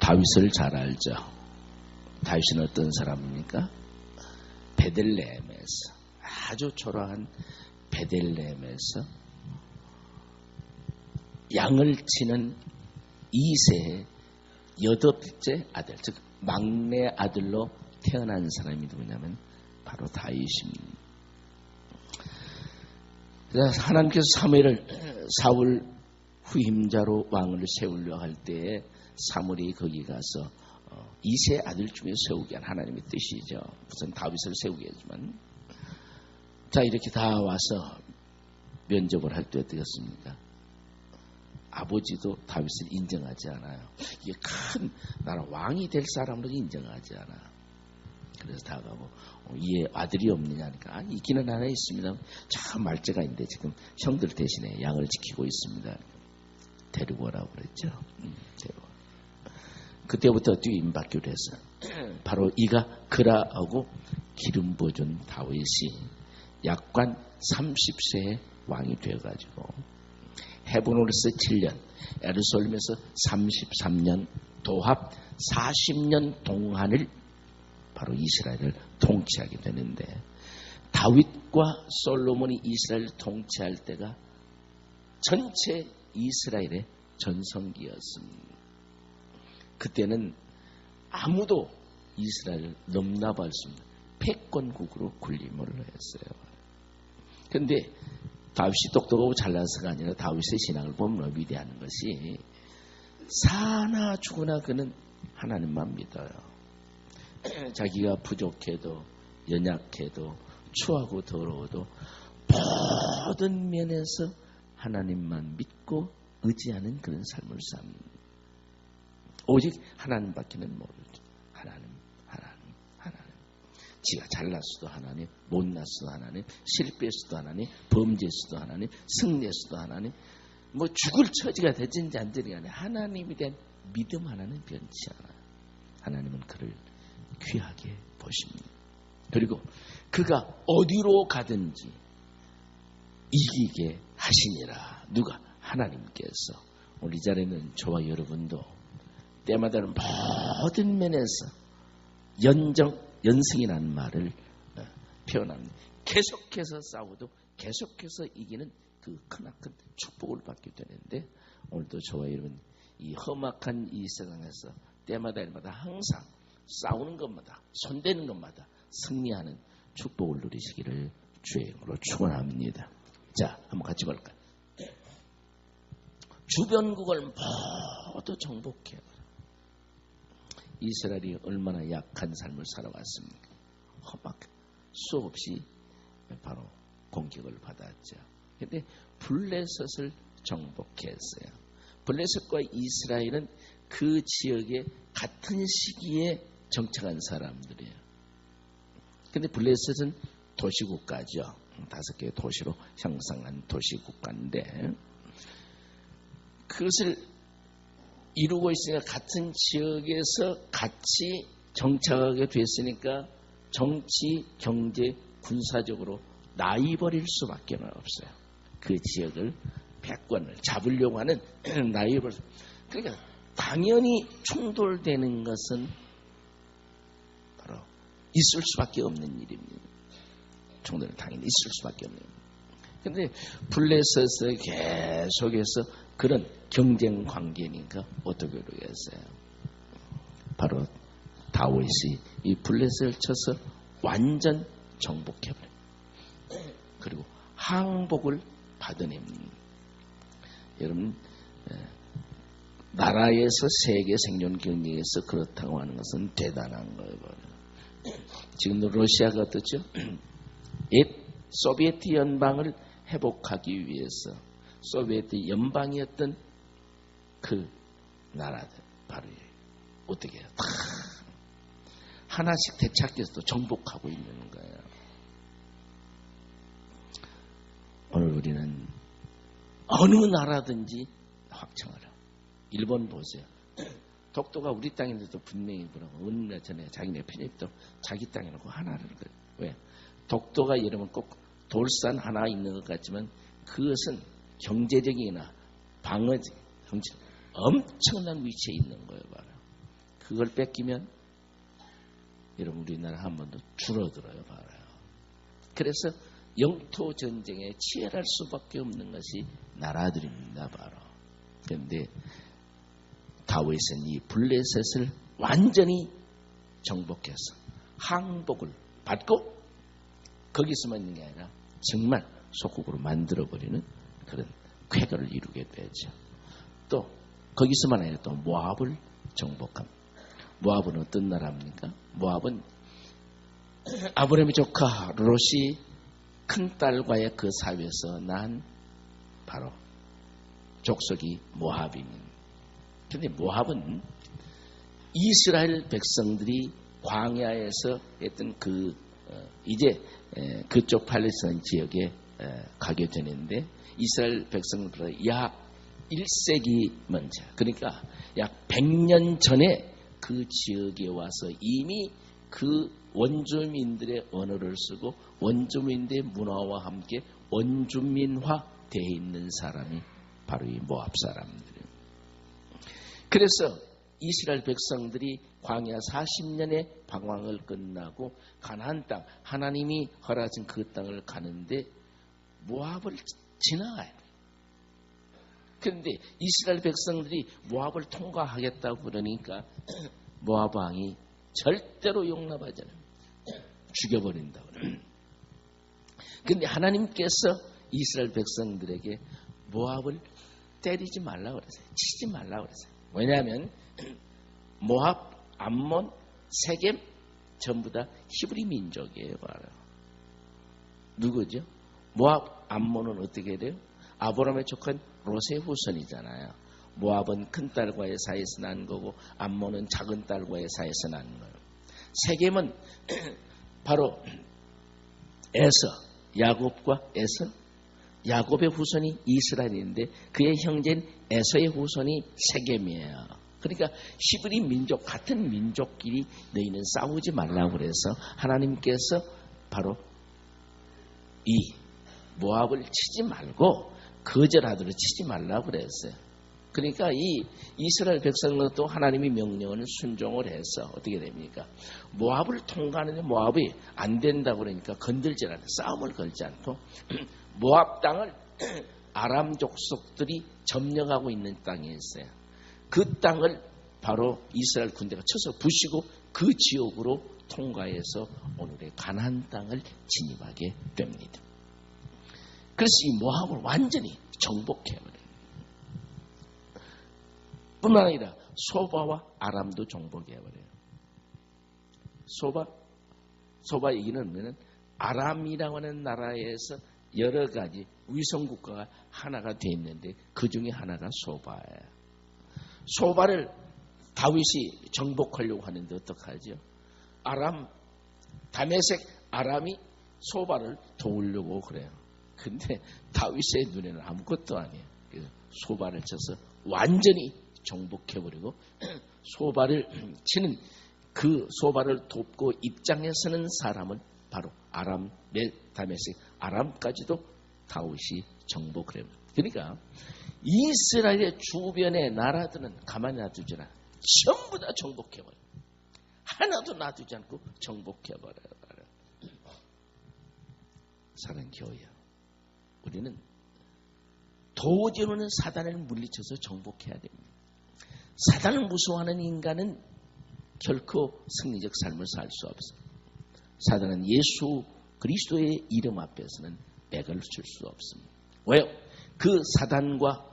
다윗을 잘 알죠. 다윗은 어떤 사람입니까? 베들레헴에서, 아주 초라한 베들레헴에서 양을 치는 이세의 8째 아들, 즉 막내 아들로 태어난 사람이 누구냐면 바로 다윗입니다. 하나님께서 사무엘을 사울 후임자로 왕을 세우려 할 때에 사무엘이 거기 가서 이세 아들 중에 세우게 한 하나님의 뜻이죠. 우선 다윗을 세우게 했지만, 자, 이렇게 다 와서 면접을 할 때 어떻겠습니까? 아버지도 다윗을 인정하지 않아요. 이게 큰 나라 왕이 될 사람으로 인정하지 않아. 그래서 다가고 얘 아들이 없느냐 하니까, 아니 있기는 하나 있습니다. 참 말째가 있는데 지금 형들 대신에 양을 지키고 있습니다. 데리고 오라고 그랬죠. 데리고. 그때부터 뒤임받기로 했어요. 바로 이가 그라하고 기름 부어준 다윗이 약관 30세에 왕이 되어가지고 헤브론에서 7년, 예루살렘에서 33년, 도합 40년 동안을 바로 이스라엘을 통치하게 되는데, 다윗과 솔로몬이 이스라엘을 통치할 때가 전체 이스라엘의 전성기였습니다. 그때는 아무도 이스라엘을 넘나볼 수 없는 패권국으로 군림을 했어요. 그런데 다윗이 똑똑하고 잘나서가 아니라 다윗의 신앙을 보면 위대한 것이, 사나 죽으나 그는 하나님만 믿어요. 자기가 부족해도 연약해도 추하고 더러워도 모든 면에서 하나님만 믿고 의지하는 그런 삶을 삽니다. 오직 하나님밖에는 모르죠. 하나님. 지가 잘났어도 하나님, 못났어도 하나님, 실패했어도 하나님, 범죄했어도 하나님, 승리했어도 하나님, 뭐 죽을 처지가 되든지 안 되든지 간에 하나님에 대한 믿음 하나는 변치 않아요. 하나님은 그를 귀하게 보십니다. 그리고 그가 어디로 가든지 이기게 하시니라. 누가? 하나님께서. 오늘 이 자리는 저와 여러분도 때마다는 모든 면에서 연승이라는 말을 표현합니다. 계속해서 싸워도 계속해서 이기는 그 크나큰 축복을 받게 되는데, 오늘도 저와 여러분 이 험악한 이 세상에서 때마다 항상 싸우는 것마다, 손대는 것마다 승리하는 축복을 누리시기를 주의 이름으로 축원합니다. 자, 한번 같이 볼까요? 주변국을 모두 정복해요. 이스라엘이 얼마나 약한 삶을 살아왔습니까? 험악해. 수없이 바로 공격을 받았죠. 그런데 블레셋을 정복했어요. 블레셋과 이스라엘은 그 지역에 같은 시기에 정착한 사람들이에요. 그런데 블레셋은 도시국가죠. 5개의 도시로 형성한 도시국가인데, 그것을 이루고 있으니까 같은 지역에서 같이 정착하게 됐으니까 정치, 경제, 군사적으로 나이버릴 수밖에 없어요. 그 지역을 패권을 잡으려고 하는 나이버릴. 그러니까 당연히 충돌되는 것은 바로 있을 수밖에 없는 일입니다. 충돌은 당연히 있을 수밖에 없는 일입니다. 그런데 블레셋에 계속해서 그런 경쟁 관계니까 어떻게 그러겠어요? 바로 다윗이 이 블레셋을 쳐서 완전 정복해버려요. 그리고 항복을 받아냅니다. 여러분, 나라에서 세계 생존 경쟁에서 그렇다고 하는 것은 대단한 거예요. 지금도 러시아가 어떻죠? 옛 소비에트 연방을 회복하기 위해서 소비에트 연방이었던 그 나라들, 바로 어떻게 해요? 다 하나씩 되찾기해서 정복하고 있는 거예요. 오늘 우리는 어느 나라든지 확정을 하고, 일본 보세요. 독도가 우리 땅인데도 분명히 그러고, 어느 날 전에 자기네 편입도 자기 땅에 놓고 하나를 그래요. 왜? 독도가 여러분 꼭 돌산 하나 있는 것 같지만 그것은 경제적이나 방어적, 엄청난 위치에 있는 거예요. 바로. 그걸 뺏기면 여러분 우리나라 한 번 더 줄어들어요. 봐요. 그래서 영토 전쟁에 치열할 수밖에 없는 것이 나라들입니다. 바로. 그런데 다윗은 이 블레셋을 완전히 정복해서 항복을 받고 거기서만 있는 게 아니라 정말 소국으로 만들어버리는 그런 쾌거를 이루게 되죠. 또 거기서만 아니라 또 모압을 정복합니다. 모압은 어떤 나라입니까? 모압은 아브라함의 조카 롯이 큰딸과의 그 사위에서 난 바로 족속이 모압입니다. 그런데 모압은 이스라엘 백성들이 광야에서 했던 이제 그쪽 팔레스타인 지역에 가게 되는데 이스라엘 백성들은 약 1세기 먼저, 그러니까 약 100년 전에 그 지역에 와서 이미 그 원주민들의 언어를 쓰고 원주민들의 문화와 함께 원주민화 되어 있는 사람이 바로 이 모압 사람들이에요. 그래서 이스라엘 백성들이 광야 40년의 방황을 끝나고 가나안 땅, 하나님이 허락하신 그 땅을 가는데 모압을 지나가야 돼요. 그런데 이스라엘 백성들이 모압을 통과하겠다고 그러니까 모압 왕이 절대로 용납하지 않아요. 죽여버린다고. 그런데 하나님께서 이스라엘 백성들에게 모압을 때리지 말라고 그랬어요. 치지 말라고 그랬어요. 왜냐하면 모압, 암몬, 세겜 전부 다 히브리 민족이에요. 바로. 누구죠? 모압, 암몬은 어떻게 돼요? 아브라함의 조카 롯의 후손이잖아요. 모압은 큰딸과의 사이에서 난 거고 암몬은 작은딸과의 사이에서 난 거예요. 세겜은 바로 에서, 야곱과 에서, 야곱의 후손이 이스라엘인데 그의 형제인 에서의 후손이 세겜이에요. 그러니까 히브리 민족 같은 민족끼리 너희는 싸우지 말라고 그래서 하나님께서 바로 이 모압을 치지 말고 거절하도록 치지 말라고 그랬어요. 그러니까 이 이스라엘 백성들도 하나님의 명령을 순종을 해서 어떻게 됩니까? 모압을 통과하는데 모압이 안 된다고 그러니까 건들지 않아요. 싸움을 걸지 않고 모압 땅을 아람 족속들이 점령하고 있는 땅이 있어요. 그 땅을 바로 이스라엘 군대가 쳐서 부시고 그 지역으로 통과해서 오늘의 가나안 땅을 진입하게 됩니다. 그래서 이 모압을 완전히 정복해버려요. 뿐만 아니라 소바와 아람도 정복해버려요. 소바 얘기는 뭐냐면 아람이라고 하는 나라에서 여러 가지 위성국가가 하나가 되어 있는데 그 중에 하나가 소바예요. 소바를 다윗이 정복하려고 하는데 어떡하죠? 다메섹 아람이 소바를 도우려고 그래요. 근데 다윗의 눈에는 아무것도 아니에요. 소바를 쳐서 완전히 정복해버리고 소바를 치는 그 소바를 돕고 입장에 서는 사람은 바로 아람, 다메섹, 아람까지도 다윗이 정복을 해요. 그러니까 이스라엘의 주변의 나라들은 가만히 놔두지 않아요. 전부 다 정복해버려요. 하나도 놔두지 않고 정복해버려요. 사랑하는 교회야, 우리는 도저로는 사단을 물리쳐서 정복해야 됩니다. 사단을 무서워하는 인간은 결코 승리적 삶을 살 수 없습니다. 사단은 예수 그리스도의 이름 앞에서는 백을 칠 수 없습니다. 왜요? 그 사단과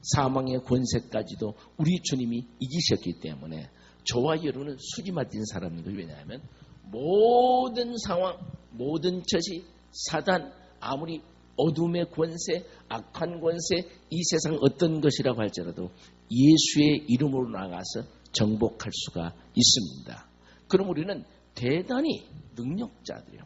사망의 권세까지도 우리 주님이 이기셨기 때문에 저와 여러분은 수지 맞은 사람입니다. 왜냐하면 모든 상황, 모든 처지, 사단, 아무리 어둠의 권세, 악한 권세, 이 세상 어떤 것이라고 할지라도 예수의 이름으로 나가서 정복할 수가 있습니다. 그럼 우리는 대단히 능력자들이에요.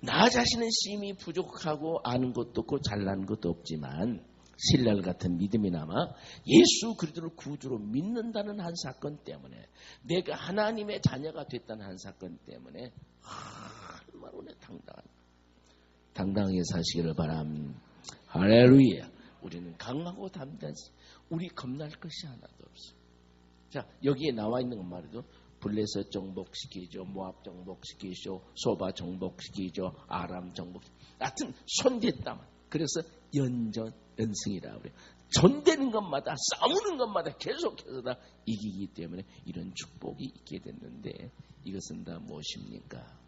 나 자신은 심히 부족하고 아는 것도 없고 잘난 것도 없지만 신랄 같은 믿음이 남아 예수 그리스도를 구주로 믿는다는 한 사건 때문에, 내가 하나님의 자녀가 됐다는 한 사건 때문에 얼마나 당당하게 사시기를 바랍니다. 할렐루야. 우리는 강하고 담대하지, 우리 겁날 것이 하나도 없어요. 자, 여기에 나와 있는 것 말이죠. 블레셋 정복시키죠. 모압 정복시키죠. 소바 정복시키죠. 아람 정복. 하여튼 손댔다. 그래서 연승이라 그래요. 전되는 것마다, 싸우는 것마다 계속해서 다 이기기 때문에 이런 축복이 있게 됐는데, 이것은 다 무엇입니까?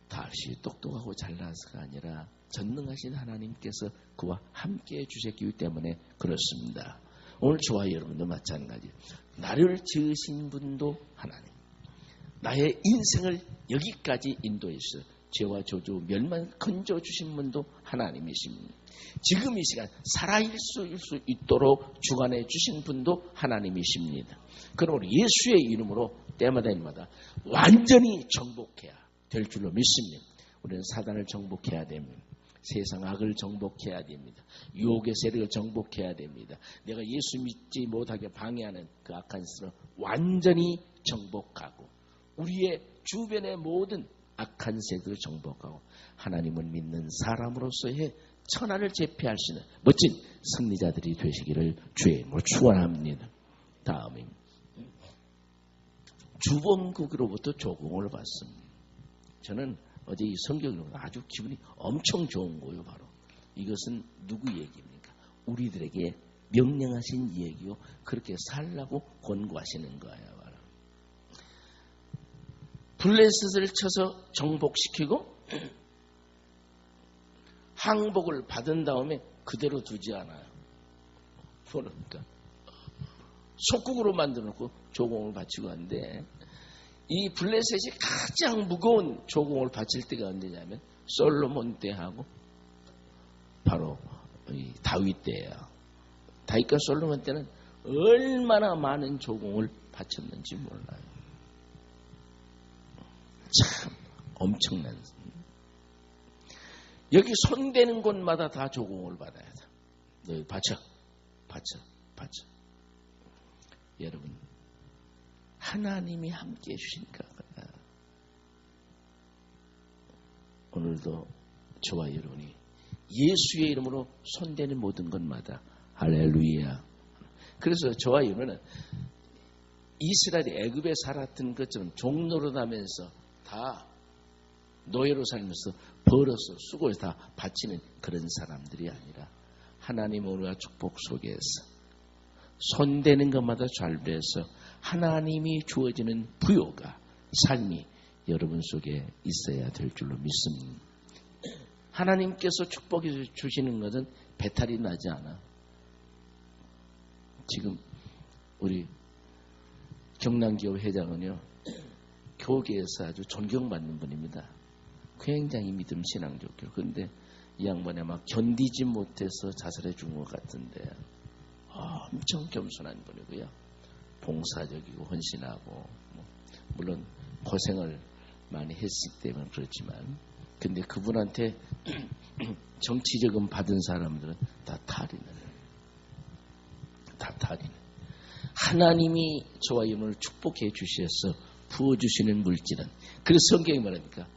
다시 똑똑하고 잘나서가 아니라 전능하신 하나님께서 그와 함께 해주셨기 때문에 그렇습니다. 오늘 저와 여러분도 마찬가지. 나를 지으신 분도 하나님, 나의 인생을 여기까지 인도해서 죄와 저주 멸망 건져주신 분도 하나님이십니다. 지금 이 시간 살아있을 수 있도록 주관해 주신 분도 하나님이십니다. 그러므로 예수의 이름으로 때마다 완전히 정복해야 될 줄로 믿습니다. 우리는 사단을 정복해야 됩니다. 세상 악을 정복해야 됩니다. 유혹의 세력을 정복해야 됩니다. 내가 예수 믿지 못하게 방해하는 그 악한 것을 완전히 정복하고, 우리의 주변의 모든 악한 세력을 정복하고, 하나님을 믿는 사람으로서의 천하를 제패할 수 있는 멋진 승리자들이 되시기를 주의 이름으로 축원합니다. 다음에 주범국으로부터 조공을 받습니다. 저는 어제 이 성경을 보면 아주 기분이 엄청 좋은 거예요. 바로 이것은 누구 얘기입니까? 우리들에게 명령하신 얘기요. 그렇게 살라고 권고하시는 거예요. 바로 블레셋을 쳐서 정복시키고 항복을 받은 다음에 그대로 두지 않아요. 그러니까 속국으로 만들어놓고 조공을 바치고 하는데, 이 블레셋이 가장 무거운 조공을 바칠 때가 언제냐면 솔로몬 때하고 바로 이 다윗 때예요. 다윗과 솔로몬 때는 얼마나 많은 조공을 바쳤는지 몰라요. 참 엄청난. 여기 손대는 곳마다 다 조공을 받아야 돼. 너 바쳐. 여러분, 하나님이 함께 해주시니까 오늘도 저와 여러분이 예수의 이름으로 손대는 모든 것마다 할렐루야. 그래서 저와 여러분은 이스라엘이 애굽에 살았던 것처럼 종노릇하면서 다 노예로 살면서 벌어서 수고해서 다 바치는 그런 사람들이 아니라, 하나님의 은혜와 축복 속에서 손대는 것마다 잘 돼서 하나님이 주어지는 부요가, 삶이 여러분 속에 있어야 될 줄로 믿습니다. 하나님께서 축복해 주시는 것은 배탈이 나지 않아. 지금 우리 경남기업 회장은요, 교계에서 아주 존경받는 분입니다. 굉장히 믿음 신앙적이요. 그런데 이 양반이 막 견디지 못해서 자살해 준 것 같은데, 엄청 겸손한 분이고요. 봉사적이고 헌신하고, 물론 고생을 많이 했기 때문에 그렇지만, 근데 그분한테 정치적인 받은 사람들은 다 탈이네. 하나님이 저와 여러분을 축복해 주셔서 부어주시는 물질은, 그래서 성경이 말합니까?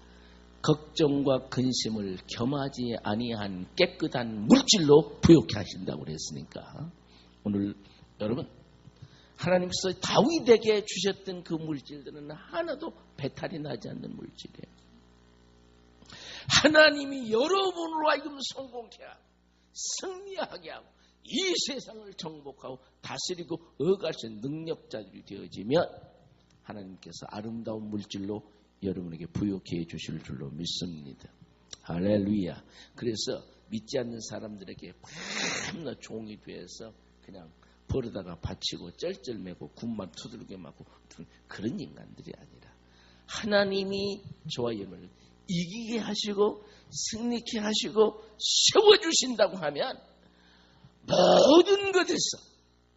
걱정과 근심을 겸하지 아니한 깨끗한 물질로 부욕해 하신다고 그랬으니까, 오늘 여러분, 하나님께서 다윗에게 주셨던 그 물질들은 하나도 배탈이 나지 않는 물질이에요. 하나님이 여러분으로 하여금 성공케 하고 승리하게 하고 이 세상을 정복하고 다스리고 억할 수 있는 능력자들이 되어지면, 하나님께서 아름다운 물질로 여러분에게 부욕해 주실 줄로 믿습니다. 할렐루야. 그래서 믿지 않는 사람들에게 밤낮 종이 되어서 그냥 버리다가 바치고 쩔쩔매고 군만 두들겨 맞고 그런 인간들이 아니라, 하나님이 저와 여러분을 이기게 하시고 승리케 하시고 세워주신다고 하면 모든 것에서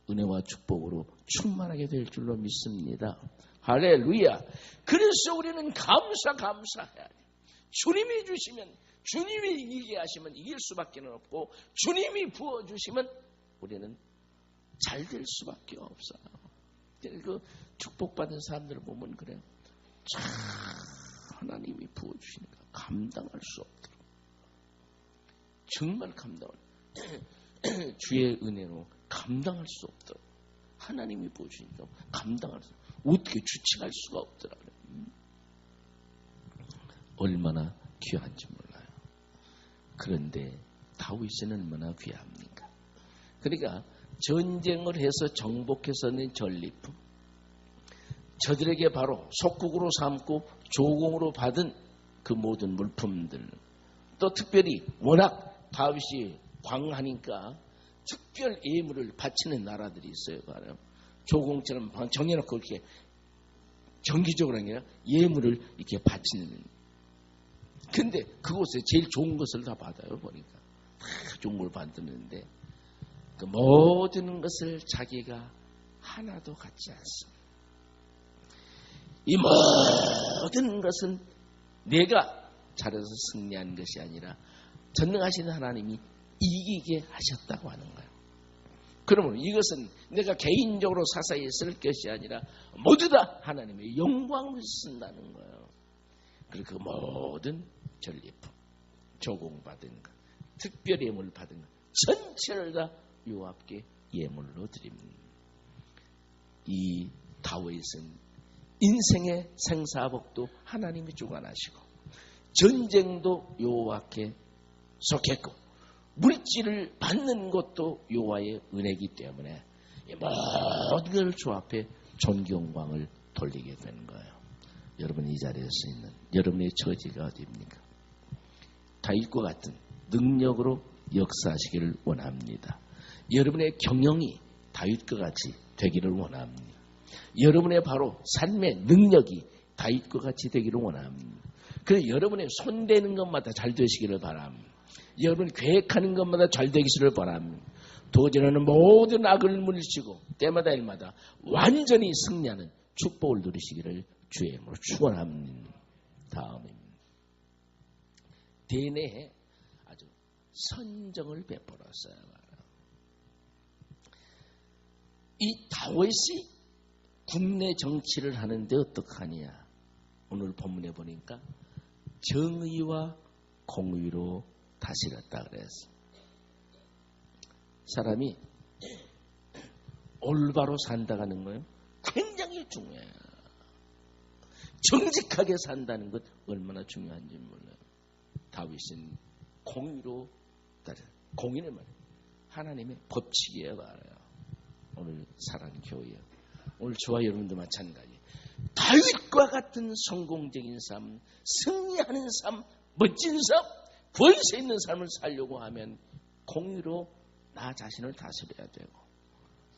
은혜와 축복으로 충만하게 될 줄로 믿습니다. 할렐루야. 그래서 우리는 감사해야 돼. 주님이 주시면, 주님이 이기게 하시면 이길 수밖에 없고, 주님이 부어주시면 우리는 잘 될 수밖에 없어요. 그 축복받은 사람들을 보면 그래요. 참 하나님이 부어주시니까 감당할 수 없도록, 정말 감당을 주의 은혜로 감당할 수 없도록 하나님이 보시니까 감당할 수, 어떻게 주체할 수가 없더라고요. 얼마나 귀한지 몰라요. 그런데 다윗은 얼마나 귀합니까? 그러니까 전쟁을 해서 정복해서 낸 전리품, 저들에게 바로 속국으로 삼고 조공으로 받은 그 모든 물품들, 또 특별히 워낙 다윗이 광하니까 특별 예물을 바치는 나라들이 있어요. 바로 조공처럼 정해놓고 이렇게 정기적으로 아니라 예물을 이렇게 바치는. 근데 그곳에 제일 좋은 것을 다 받아요. 보니까 다 좋은 걸 받는데 그 모든 것을 자기가 하나도 갖지 않습니다. 이 모든 것은 내가 잘해서 승리한 것이 아니라 전능하신 하나님이 이기게 하셨다고 하는 거예요. 그러면 이것은 내가 개인적으로 사사히 쓸 것이 아니라 모두 다 하나님의 영광을 쓴다는 거예요. 그리고 그 모든 전리품, 조공받은 것, 특별 예물 받은 것 전체를 다 요압께 예물로 드립니다. 이 다윗은 인생의 생사복도 하나님이 주관하시고 전쟁도 여호와께 속했고 물질을 받는 것도 여호와의 은혜이기 때문에 모든 걸 주 앞에 존경광을 돌리게 되는 거예요. 여러분 이 자리에 서 있는 여러분의 처지가 어디입니까? 다윗과 같은 능력으로 역사하시기를 원합니다. 여러분의 경영이 다윗과 같이 되기를 원합니다. 여러분의 바로 삶의 능력이 다윗과 같이 되기를 원합니다. 그래서 여러분의 손대는 것마다 잘 되시기를 바랍니다. 여러분 계획하는 것마다 잘 되기를 바랍니다. 도전하는 모든 악을 물리치고 때마다 일마다 완전히 승리하는 축복을 누리시기를 주의 이름으로 축원합니다. 다음입니다. 대내에 아주 선정을 베풀었어요. 이 다윗이 국내 정치를 하는데 어떡하냐. 오늘 본문에 보니까 정의와 공의로 다스렸다 그랬어. 사람이 올바로 산다는 거예요. 굉장히 중요해요. 정직하게 산다는 것 얼마나 중요한지 몰라요. 다윗은 공의로 다스려. 공의는 말이에요. 하나님의 법칙이에요. 말이에요. 오늘 사랑교회요. 오늘 저와 여러분도 마찬가지. 다윗과 같은 성공적인 삶, 승리하는 삶, 멋진 삶, 권세 있는 삶을 살려고 하면 공의로 나 자신을 다스려야 되고,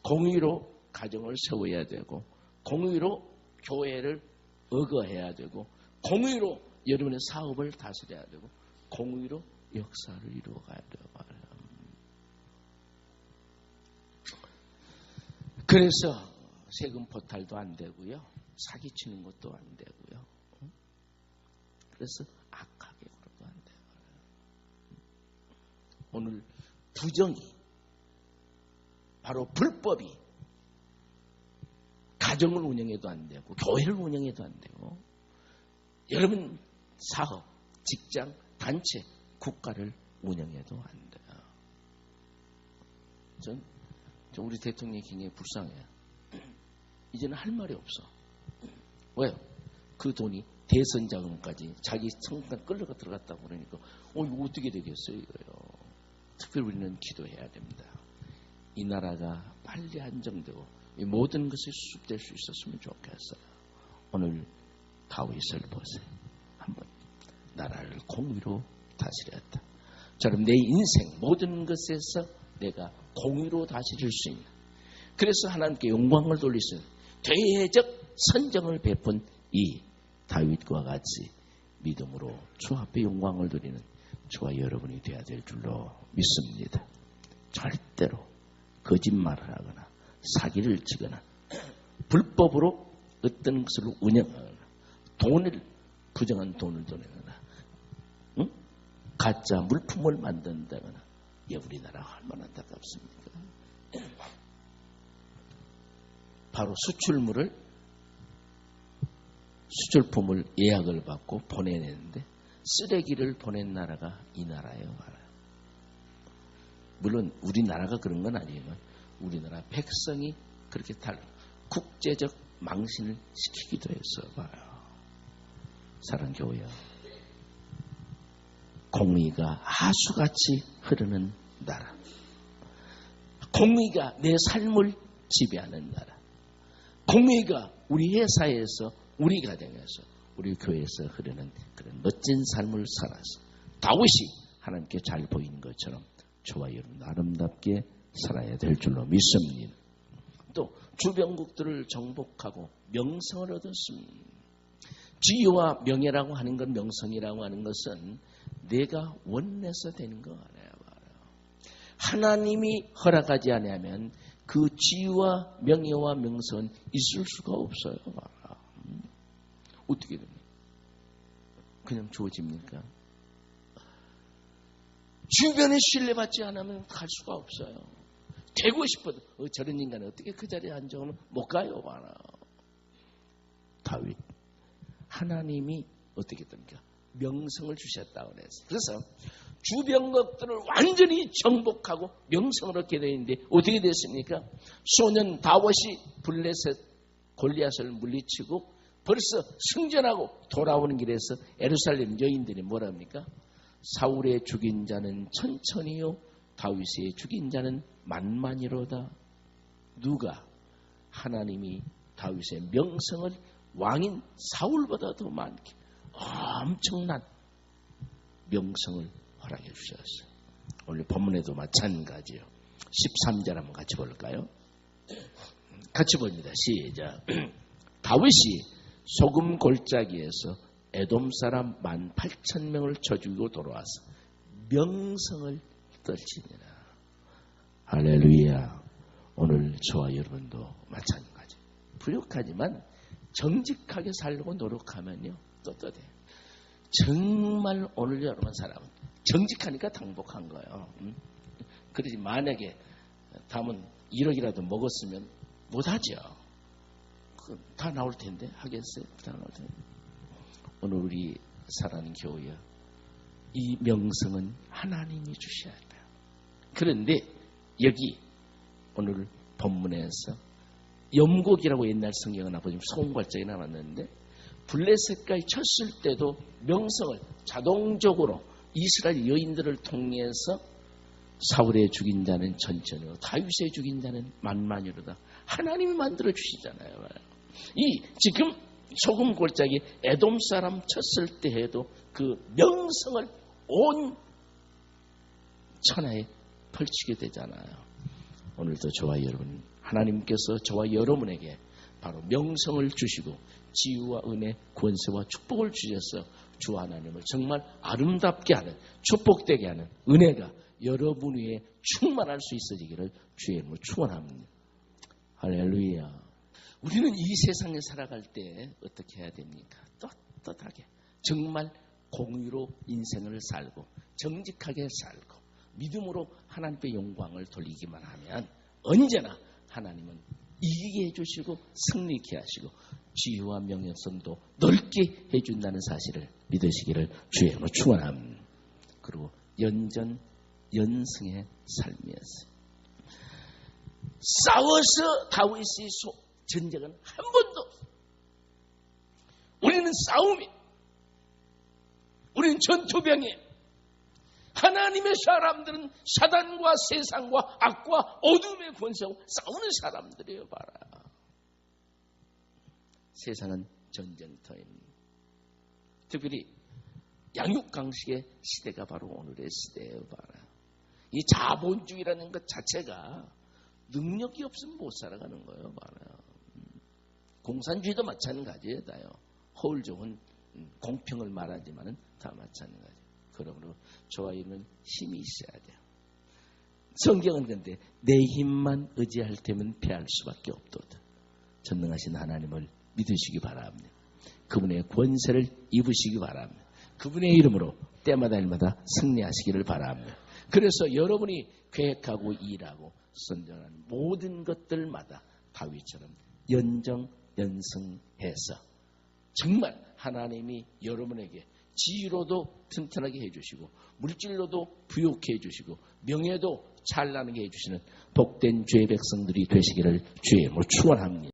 공의로 가정을 세워야 되고, 공의로 교회를 의거해야 되고, 공의로 여러분의 사업을 다스려야 되고, 공의로 역사를 이루어가야 되고 말이에요. 그래서 세금 포탈도 안 되고요. 사기치는 것도 안 되고요. 그래서 악하게 굴어도 안 되고요. 오늘 부정이 바로 불법이 가정을 운영해도 안 되고 교회를 운영해도 안 되고 여러분 사업, 직장, 단체, 국가를 운영해도 안 돼요. 전 우리 대통령이 굉장히 불쌍해요. 이제는 할 말이 없어. 왜요? 그 돈이 대선 자금까지 자기 성간 끌려가 들어갔다고 그러니까 이거 어떻게 되겠어요? 이거요. 특별히 우리는 기도해야 됩니다. 이 나라가 빨리 안정되고 이 모든 것이 수습될 수 있었으면 좋겠어요. 오늘 다윗을 보세요. 한번 나라를 공의로 다스렸다. 저는 내 인생 모든 것에서 내가 공의로 다스릴 수 있는, 그래서 하나님께 영광을 돌릴 수 있는 대적 선정을 베푼 이 다윗과 같이 믿음으로 주 앞에 영광을 드리는 저와 여러분이 되어야 될 줄로 믿습니다. 절대로 거짓말을 하거나 사기를 치거나 불법으로 어떤 것을 운영하거나 돈을 부정한 돈을 도내거나 가짜 물품을 만든다거나 우리나라가 얼마나 안타깝습니까? 바로 수출품을 예약을 받고 보내내는데 쓰레기를 보낸 나라가 이 나라예요. 물론 우리나라가 그런 건 아니지만 우리나라 백성이 그렇게 국제적 망신을 시키기도 했어 봐요. 사랑하는 교회야, 공의가 하수같이 흐르는 나라, 공의가 내 삶을 지배하는 나라, 공의가 우리 회사에서, 우리 가정에서, 우리 교회에서 흐르는 그런 멋진 삶을 살아서 다윗이 하나님께 잘 보이는 것처럼 저와 여러분 아름답게 살아야 될 줄로 믿습니다. 또 주변국들을 정복하고 명성을 얻었습니다. 지위와 명예라고 하는 건, 명성이라고 하는 것은 내가 원해서 되는 거 아니에요. 하나님이 허락하지 않으면 그 지위와 명예와 명성은 있을 수가 없어요. 어떻게 됩니까? 그냥 주어집니까? 주변에 신뢰받지 않으면 갈 수가 없어요. 되고 싶어도 저런 인간은 어떻게 그 자리에 앉아오면 못 가요. 다윗, 하나님이 어떻게 됩니까? 명성을 주셨다고 그랬어요. 그래서 주변 것들을 완전히 정복하고 명성을 얻게 되는데 어떻게 됐습니까? 소년 다윗이 블레셋 골리앗을 물리치고 벌써 승전하고 돌아오는 길에서 예루살렘 여인들이 뭐라 합니까? 사울의 죽인 자는 천천히요, 다윗의 죽인 자는 만만이로다. 누가? 하나님이 다윗의 명성을 왕인 사울보다 더 많게 엄청난 명성을 허락해 주셨어요. 오늘 본문에도 마찬가지예요. 13절 한번 같이 볼까요? 같이 봅니다. 시작. 다윗이 소금 골짜기에서 에돔 사람 18,000명을 쳐 죽이고 돌아와서 명성을 떨치니라. 할렐루야. 오늘 저와 여러분도 마찬가지. 부족하지만 정직하게 살려고 노력하면요 떳떳해. 정말 오늘 여러분 사람은 정직하니까 당복한 거예요. 그러지 만약에 담은 1억이라도 먹었으면 못하죠. 다 나올 텐데 하겠어요? 다 나올 텐데. 오늘 우리 사랑하는 교회야, 이 명성은 하나님이 주셔야 돼요. 그런데 여기 오늘 본문에서 염곡이라고 옛날 성경은 아버지 소금골짜기 나왔는데 블레셋까지 쳤을 때도 명성을 자동적으로 이스라엘 여인들을 통해서 사울의 죽인 자는 천천히요, 다윗의 죽인 자는 만만이로다. 하나님이 만들어 주시잖아요. 이 지금 소금 골짜기 에돔 사람 쳤을 때 해도 그 명성을 온 천하에 펼치게 되잖아요. 오늘도 저와 여러분, 하나님께서 저와 여러분에게 바로 명성을 주시고 지혜와 은혜, 권세와 축복을 주셔서 주 하나님을 정말 아름답게 하는, 축복되게 하는 은혜가 여러분 위에 충만할 수 있어지기를 주의 이름으로 축원합니다. 할렐루야. 우리는 이 세상에 살아갈 때 어떻게 해야 됩니까? 떳떳하게 정말 공의로 인생을 살고 정직하게 살고 믿음으로 하나님께 영광을 돌리기만 하면 언제나 하나님은 이기게 해주시고 승리케 하시고 지혜와 명예성도 넓게 해준다는 사실을 믿으시기를 주의 이름으로 축원합니다. 그리고 연승의 삶이었어요. 싸워서 다윗이 전쟁은 한 번도 없어요. 우리는 싸움이, 우리는 전투병이에요. 하나님의 사람들은 사단과 세상과 악과 어둠의 권세하고 싸우는 사람들이에요. 봐라. 세상은 전쟁터입니다. 특별히 양육강식의 시대가 바로 오늘의 시대예요. 봐라. 이 자본주의라는 것 자체가 능력이 없으면 못 살아가는 거예요. 봐라. 공산주의도 마찬가지예요. 허울족은 공평을 말하지만 다 마찬가지예요. 그러므로 저와 여러분 힘이 있어야 돼요. 성경은 그런데 내 힘만 의지할 때면 패할 수밖에 없도다. 전능하신 하나님을 믿으시기 바랍니다. 그분의 권세를 입으시기 바랍니다. 그분의 이름으로 때마다 일마다 승리하시기를 바랍니다. 그래서 여러분이 계획하고 일하고 선전하는 모든 것들마다 다윗처럼 연승해서 정말 하나님이 여러분에게 지위로도 튼튼하게 해주시고 물질로도 부욕해 해주시고 명예도 찬란하게 해주시는 복된 주의 백성들이 되시기를 주의 이름으로 축원합니다.